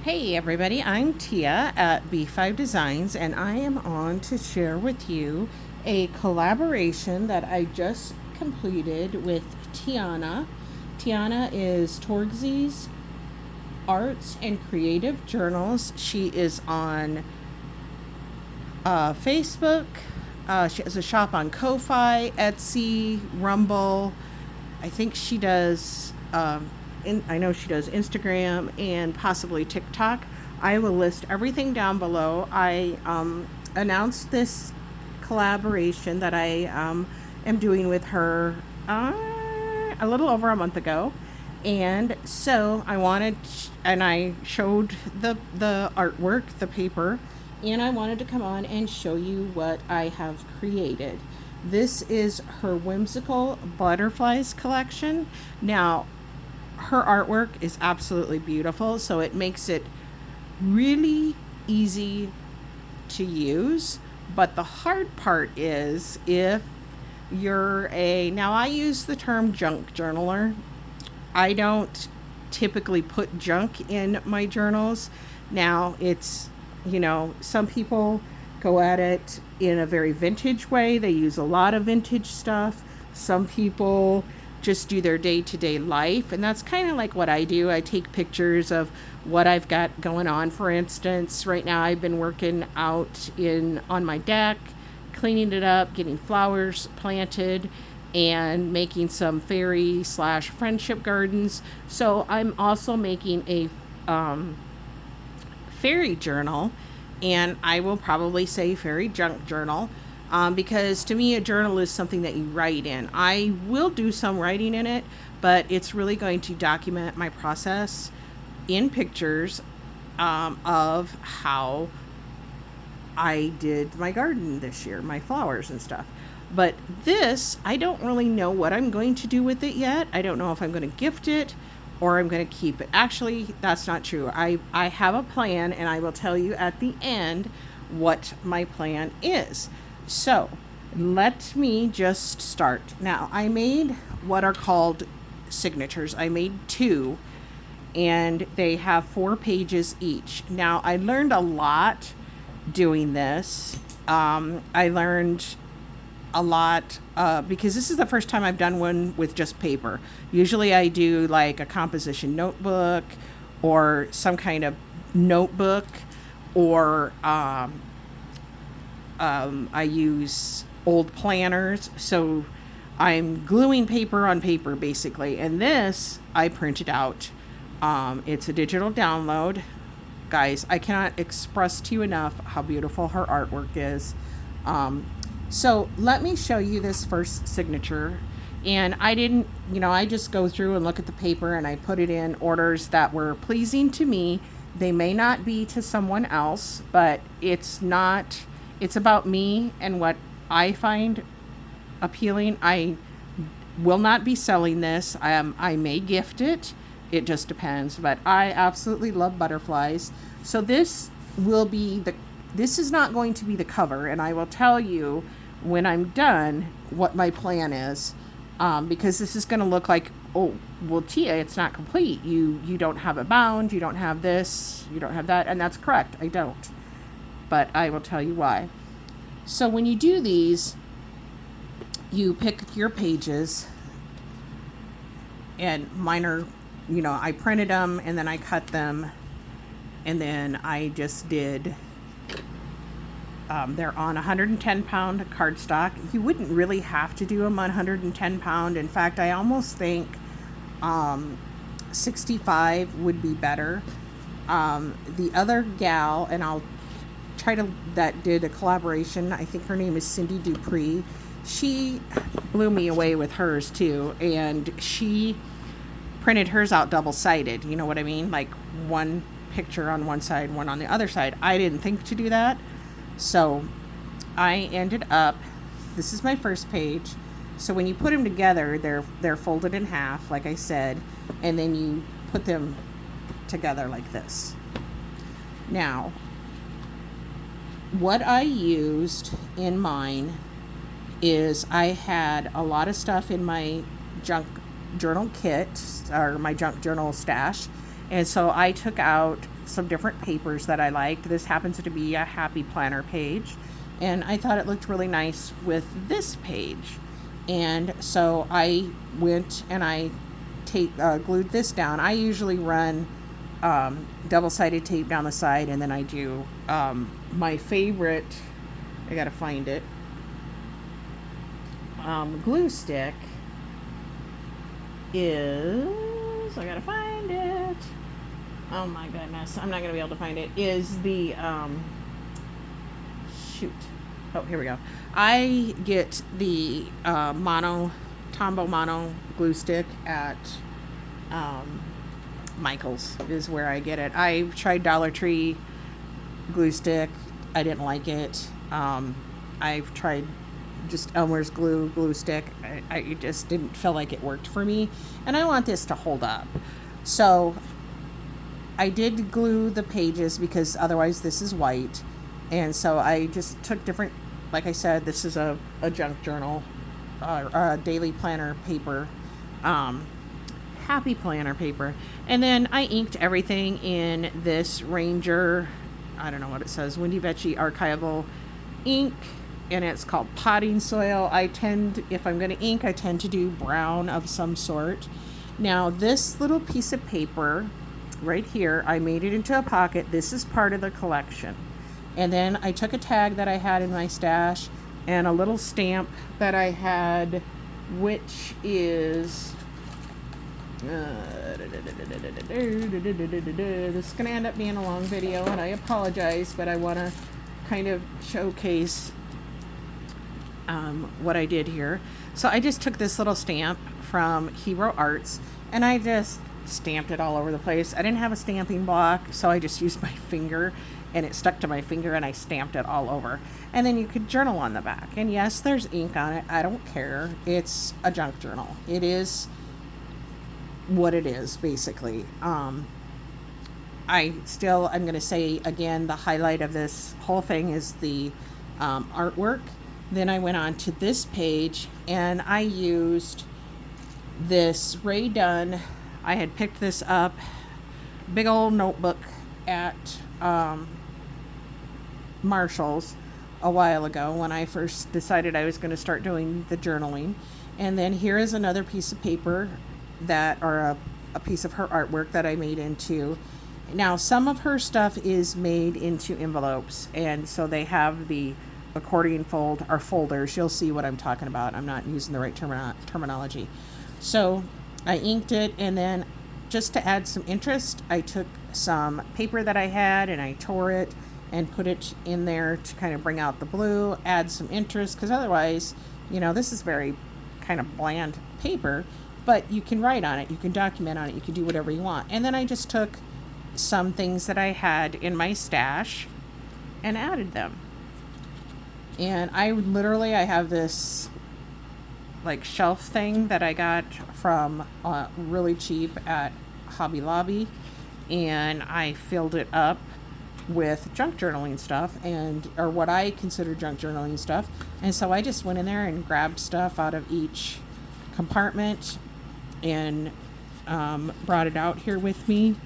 Hey everybody, I'm Tia at B5 Designs, and I am on to share with you a collaboration that I just completed with Tiana. Tiana is Torgsy's Arts and Creative Journals. She is on Facebook. She has a shop on Ko-Fi, Etsy, Rumble. I think she does. I know she does Instagram and possibly TikTok. I will list everything down below. I announced this collaboration that I am doing with her a little over a month ago. And so I wanted, and I showed the artwork, the paper, and I wanted to come on and show you what I have created. This is her Whimsical Butterflies collection. Now, her artwork is absolutely beautiful, so it makes it really easy to use. But the hard part is if now I use the term junk journaler. I don't typically put junk in my journals. Now, some people go at it in a very vintage way. They use a lot of vintage stuff. Some people just do their day-to-day life, and that's kind of like what I do. I take pictures of what I've got going on. For instance, right now I've been working out on my deck, cleaning it up, getting flowers planted, and making some fairy/friendship gardens. So I'm also making a fairy journal, and I will probably say fairy junk journal, because to me a journal is something that you write in. I will do some writing in it, but it's really going to document my process in pictures of how I did my garden this year, my flowers and stuff. But this, I don't really know what I'm going to do with it yet. I don't know if I'm going to gift it or I'm going to keep it. Actually, that's not true. I have a plan, and I will tell you at the end what my plan is. So let me just start. Now, I made what are called signatures. I made two, and they have 4 pages each. Now, I learned a lot doing this. I learned a lot because this is the first time I've done one with just paper. Usually I do like a composition notebook or some kind of notebook, or I use old planners. So I'm gluing paper on paper basically. And this I printed out. It's a digital download. Guys, I cannot express to you enough how beautiful her artwork is. So let me show you this first signature. And I just go through and look at the paper, and I put it in orders that were pleasing to me. They may not be to someone else, but it's about me and what I find appealing. I will not be selling this. I may gift it. It just depends. But I absolutely love butterflies. So this is not going to be the cover, and I will tell you when I'm done what my plan is, because this is going to look like, oh, well, Tia, it's not complete. You don't have a bound, you don't have this, you don't have that, and that's correct. I don't. But I will tell you why. So when you do these, you pick your pages, and mine are, I printed them, and then I cut them, and then I just did... they're on 110-pound cardstock. You wouldn't really have to do them on 110-pound. In fact, I almost think 65 would be better. The other gal, and that did a collaboration, I think her name is Cindy Dupree. She blew me away with hers too, and she printed hers out double-sided. You know what I mean? Like one picture on one side, one on the other side. I didn't think to do that. So I ended up, this is my first page. So when you put them together, they're folded in half, like I said, and then you put them together like this. Now, what I used in mine is I had a lot of stuff in my junk journal kit, or my junk journal stash, And so I took out some different papers that I liked. This happens to be a happy planner page, and I thought it looked really nice with this page. And so I went and I glued this down. I usually run double-sided tape down the side, and then I do my favorite, I gotta find it, glue stick is, I gotta find it, oh my goodness, I'm not gonna be able to find it, is the shoot, oh, here we go. I get the Tombow Mono glue stick at Michael's is where I get it. I've tried Dollar Tree glue stick. I didn't like it. I've tried just Elmer's glue stick. I just didn't feel like it worked for me. And I want this to hold up. So I did glue the pages because otherwise this is white. And so I just took different, like I said, this is a junk journal, daily planner paper, happy planner paper. And then I inked everything in this Ranger, I don't know what it says, Windy Vecchi archival ink, and it's called potting soil. If I'm going to ink, I tend to do brown of some sort. Now this little piece of paper right here, I made it into a pocket. This is part of the collection. And then I took a tag that I had in my stash and a little stamp that I had, which is this is going to end up being a long video, and I apologize, but I want to kind of showcase what I did here. So I just took this little stamp from Hero Arts and I just stamped it all over the place. I didn't have a stamping block, so I just used my finger, and it stuck to my finger, and I stamped it all over. And then you could journal on the back. And yes, there's ink on it. I don't care. It's a junk journal. It is what it is, basically. I'm going to say again, the highlight of this whole thing is the artwork. Then I went on to this page, and I used this Ray Dunn. I had picked this up, big old notebook at Marshall's a while ago when I first decided I was going to start doing the journaling. And then here is another piece of paper or a piece of her artwork that I made into. Now, some of her stuff is made into envelopes, and so they have the accordion folders. You'll see what I'm talking about. I'm not using the right terminology. So I inked it, and then just to add some interest, I took some paper that I had and I tore it and put it in there to kind of bring out the blue, add some interest, because otherwise, this is very kind of bland paper, but you can write on it, you can document on it, you can do whatever you want. And then I just took some things that I had in my stash and added them. And I have this like shelf thing that I got from really cheap at Hobby Lobby, and I filled it up with junk journaling stuff, or what I consider junk journaling stuff. And so I just went in there and grabbed stuff out of each compartment and brought it out here with me,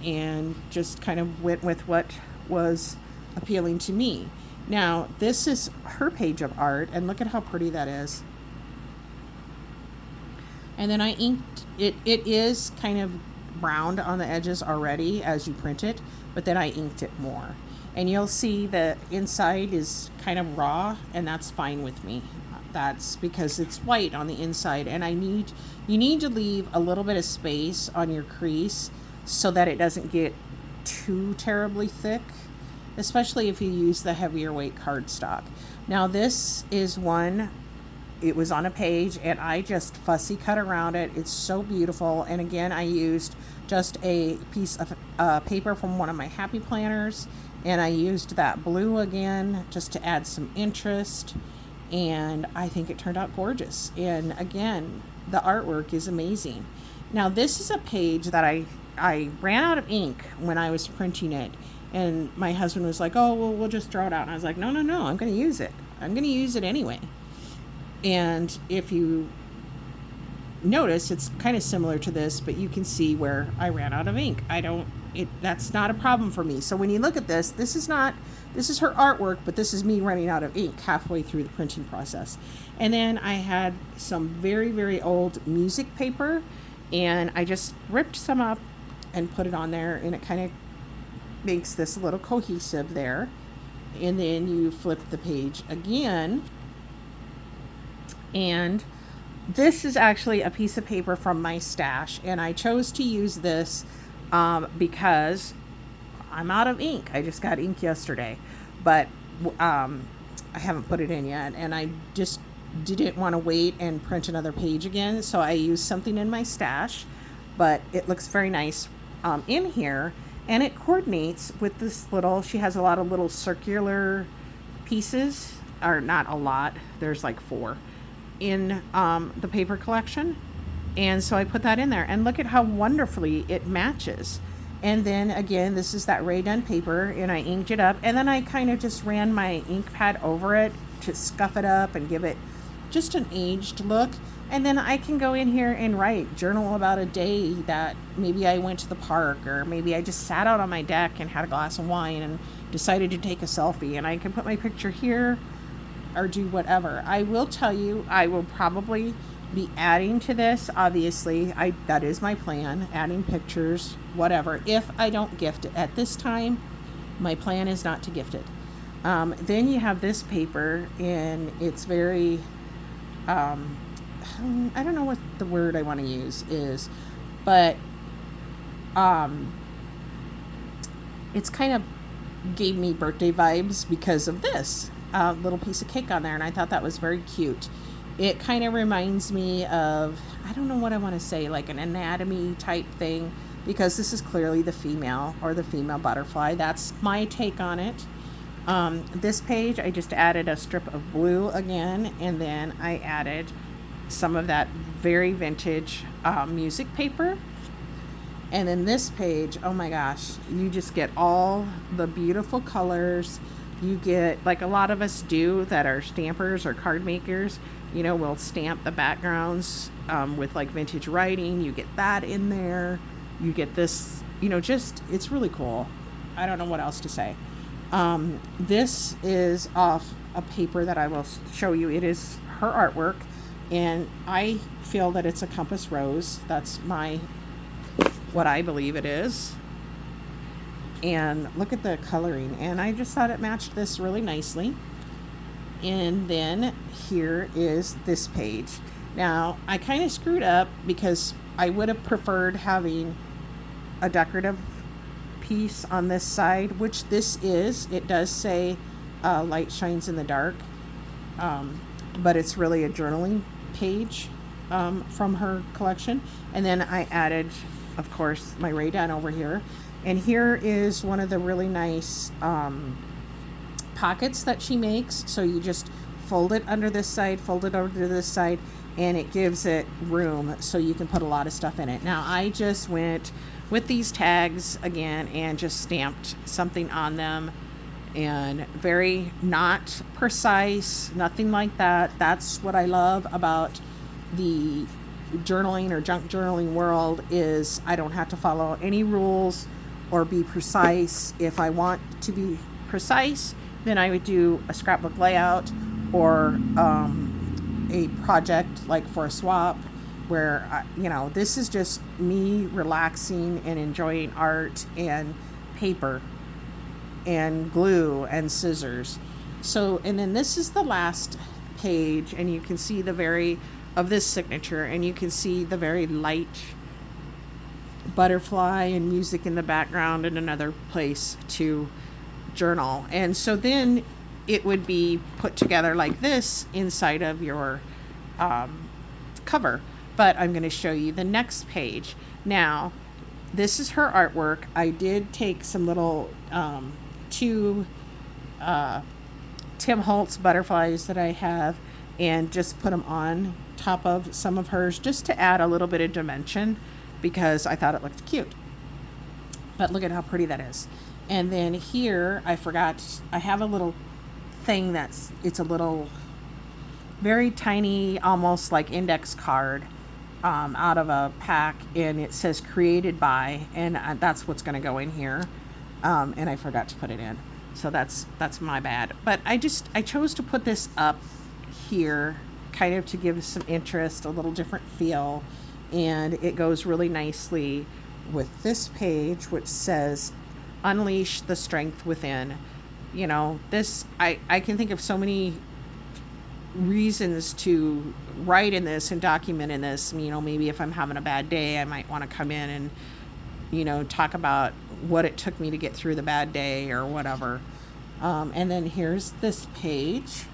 and just kind of went with what was appealing to me. Now, this is her page of art, and look at how pretty that is. And then I inked it. It is kind of browned on the edges already as you print it, but then I inked it more. And you'll see the inside is kind of raw, and that's fine with me. That's because it's white on the inside, and you need to leave a little bit of space on your crease so that it doesn't get too terribly thick, especially if you use the heavier weight cardstock. Now this is one, it was on a page, and I just fussy cut around it. It's so beautiful. And again, I used just a piece of paper from one of my happy planners, and I used that blue again just to add some interest, and I think it turned out gorgeous. And again, the artwork is amazing. Now this is a page that I ran out of ink when I was printing it, and my husband was like, oh, well, we'll just throw it out. And I was like, no, I'm going to use it. I'm going to use it anyway. And if you notice it's kind of similar to this, but you can see where I ran out of ink. That's not a problem for me. So when you look at this, this is her artwork, but this is me running out of ink halfway through the printing process. And then I had some very, very old music paper, and I just ripped some up and put it on there, and it kind of makes this a little cohesive there. And then you flip the page again, and this is actually a piece of paper from my stash, and I chose to use this because I'm out of ink. I just got ink yesterday, but I haven't put it in yet, and I just didn't want to wait and print another page again, so I used something in my stash, but it looks very nice in here, and it coordinates with this she has a lot of little circular pieces, or not a lot, there's like 4 in the paper collection. And so I put that in there, and look at how wonderfully it matches. And then again, this is that Rae Dunn paper, and I inked it up, and then I kind of just ran my ink pad over it to scuff it up and give it just an aged look. And then I can go in here and journal about a day that maybe I went to the park, or maybe I just sat out on my deck and had a glass of wine and decided to take a selfie, and I can put my picture here or do whatever. I will tell you, I will probably be adding to this. Obviously, that is my plan, adding pictures, whatever, if I don't gift it. At this time, my plan is not to gift it. Then you have this paper, and it's very, I don't know what the word I want to use is, but it's kind of gave me birthday vibes because of this little piece of cake on there, and I thought that was very cute. It kind of reminds me of, I don't know what I want to say, like an anatomy type thing, because this is clearly the female, or the female butterfly. That's my take on it. This page, I just added a strip of blue again, and then I added some of that very vintage music paper. And then this page, oh my gosh, you just get all the beautiful colors. You get, like a lot of us do that are stampers or card makers, we'll stamp the backgrounds with like vintage writing. You get that in there. You get this, it's really cool. I don't know what else to say. This is off a paper that I will show you. It is her artwork, and I feel that it's a compass rose. That's what I believe it is. And look at the coloring, and I just thought it matched this really nicely. And then here is this page. Now, I kind of screwed up because I would have preferred having a decorative piece on this side, which this is. It does say light shines in the dark, but it's really a journaling page from her collection. And then I added, of course, my Rae Dunn over here. And here is one of the really nice pockets that she makes. So you just fold it under this side, fold it over to this side, and it gives it room so you can put a lot of stuff in it. Now, I just went with these tags again and just stamped something on them, and very not precise, nothing like that. That's what I love about the journaling or junk journaling world, is I don't have to follow any rules or be precise. If I want to be precise, then I would do a scrapbook layout or a project like for a swap, where this is just me relaxing and enjoying art and paper and glue and scissors. So, and then this is the last page, and you can see of this signature, and you can see the very light butterfly and music in the background, and another place to journal. And so then it would be put together like this inside of your cover. But I'm going to show you the next page. Now, this is her artwork. I did take some little 2 Tim Holtz butterflies that I have, and just put them on top of some of hers, just to add a little bit of dimension, because I thought it looked cute. But look at how pretty that is. And then here, I have a little thing it's a little, very tiny, almost like index card. out of a pack, and it says created by, and that's what's going to go in here. And I forgot to put it in. So that's my bad. But I chose to put this up here kind of to give some interest, a little different feel. And it goes really nicely with this page, which says unleash the strength within. You know, this, I can think of so many reasons to write in this and document in this. You know, maybe if I'm having a bad day, I might want to come in and, you know, talk about what it took me to get through the bad day or whatever. And then here's this page,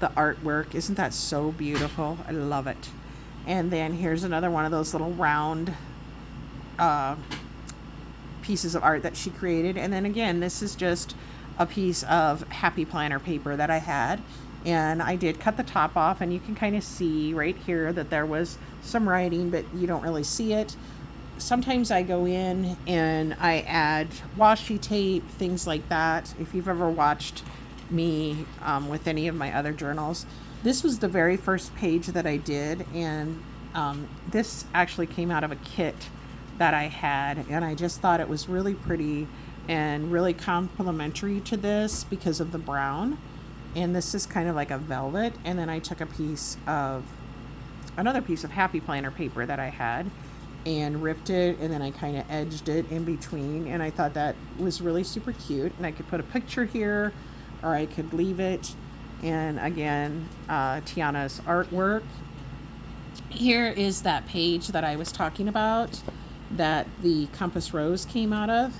the artwork. Isn't that so beautiful? I love it. And then here's another one of those little round pieces of art that she created. And then again, this is just a piece of happy planner paper that I had. And I did cut the top off, and you can kind of see right here that there was some writing, but you don't really see it. Sometimes I go in and I add washi tape, things like that. If you've ever watched me with any of my other journals, this was the very first page that I did. And this actually came out of a kit that I had. And I just thought it was really pretty and really complimentary to this because of the brown. And this is kind of like a velvet. And then I took another piece of happy planner paper that I had and ripped it, and then I kind of edged it in between, and I thought that was really super cute. And I could put a picture here, or I could leave it. And again, Tiana's artwork. Here is that page that I was talking about that the Compass Rose came out of.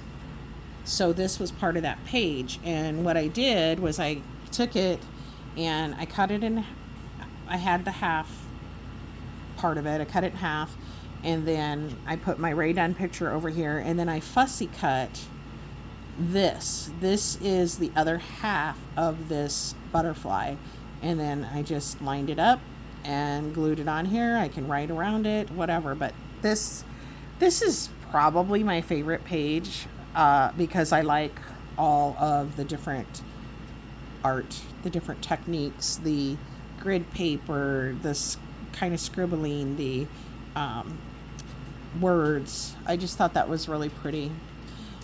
So this was part of that page, and what I did was I took it and I cut it in. I had the half part of it, I cut it in half, and then I put my Ray Dunn picture over here, and then I fussy cut this. This is the other half of this butterfly, and then I just lined it up and glued it on here. I can write around it, whatever, but this is probably my favorite page because I like all of the different art, the different techniques, the grid paper, this kind of scribbling, the words. I just thought that was really pretty.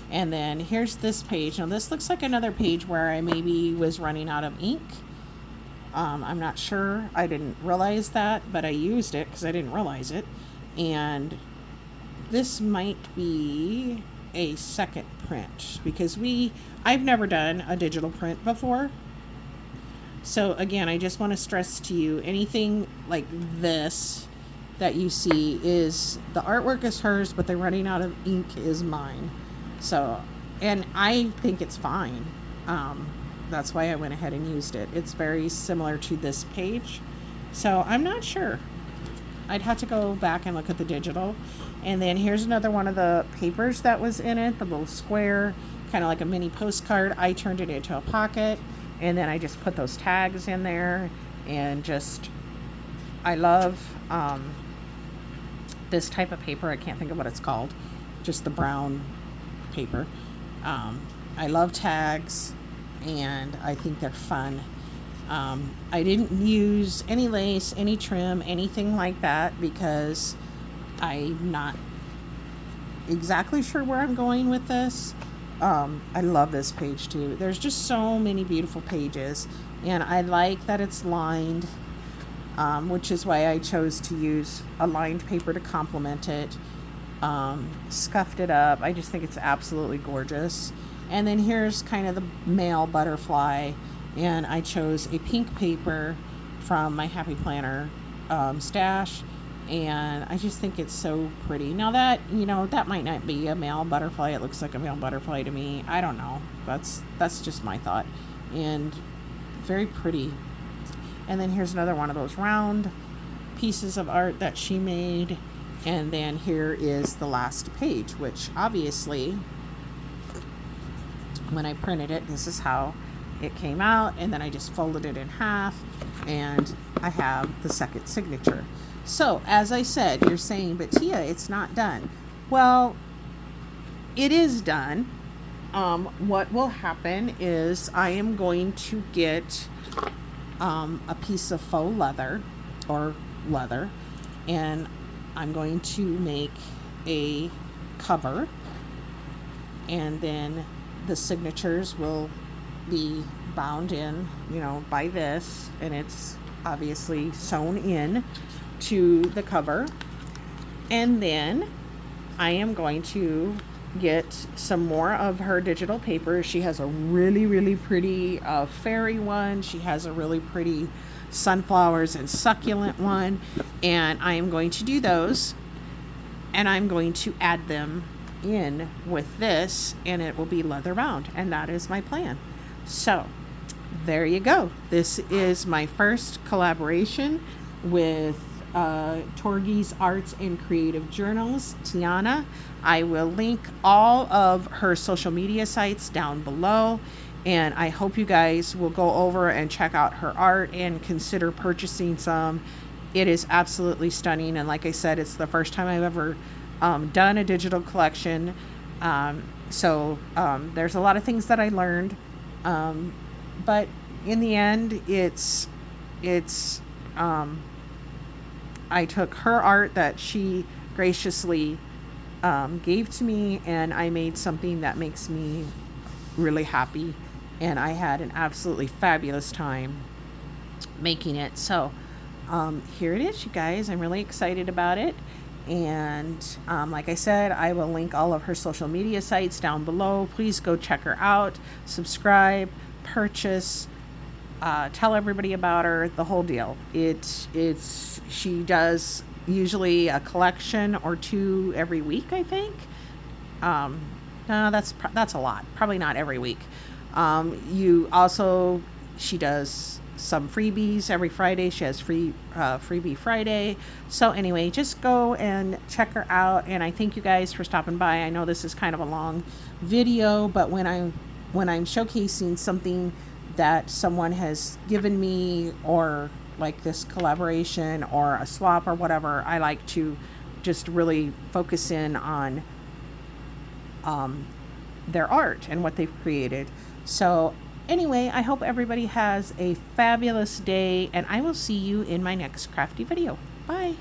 And then here's this page. Now this looks like another page where I maybe was running out of ink. I'm not sure. I didn't realize that, but I used it because I didn't realize it. And this might be a second print because I've never done a digital print before. So again, I just want to stress to you, anything like this that you see is, the artwork is hers, but the running out of ink is mine. So, and I think it's fine. That's why I went ahead and used it. It's very similar to this page. So I'm not sure. I'd have to go back and look at the digital. And then here's another one of the papers that was in it, the little square, kind of like a mini postcard. I turned it into a pocket, and then I just put those tags in there, and I love this type of paper. I can't think of what it's called, just the brown paper. I love tags, and I think they're fun. I didn't use any lace, any trim, anything like that because I'm not exactly sure where I'm going with this. I love this page too. There's just so many beautiful pages, and I like that it's lined, which is why I chose to use a lined paper to complement it. Scuffed it up. I just think it's absolutely gorgeous. And then here's kind of the male butterfly, and I chose a pink paper from my Happy Planner stash, and I just think it's so pretty. Now that, that might not be a male butterfly. It looks like a male butterfly to me. I don't know. That's just my thought. And very pretty. And then here's another one of those round pieces of art that she made. And then here is the last page, which obviously, when I printed it, this is how it came out. And then I just folded it in half, and I have the second signature. So, as I said, you're saying, but Tia, it's not done. Well, it is done. What will happen is I am going to get a piece of faux leather or leather, and I'm going to make a cover, and then the signatures will be bound in, by this, and it's obviously sewn in to the cover. And then I am going to get some more of her digital paper. She has a really, really pretty fairy one. She has a really pretty sunflowers and succulent one, and I am going to do those, and I'm going to add them in with this, and it will be leather bound, and that is my plan. So there you go. This is my first collaboration with Torgie's Arts and Creative Journals, Tiana. I will link all of her social media sites down below, and I hope you guys will go over and check out her art and consider purchasing some. It is absolutely stunning, and like I said, it's the first time I've ever done a digital collection, so there's a lot of things that I learned, but in the end, it's I took her art that she graciously gave to me, and I made something that makes me really happy, and I had an absolutely fabulous time making it. So here it is, you guys. I'm really excited about it, and like I said, I will link all of her social media sites down below. Please go check her out, subscribe, purchase, tell everybody about her, the whole deal. She does usually a collection or two every week, I think. No, that's a lot. Probably not every week. She does some freebies every Friday. She has freebie Friday. So anyway, just go and check her out. And I thank you guys for stopping by. I know this is kind of a long video, but when I'm showcasing something that someone has given me, or like this collaboration or a swap or whatever, I like to just really focus in on their art and what they've created. So anyway, I hope everybody has a fabulous day, and I will see you in my next crafty video. Bye.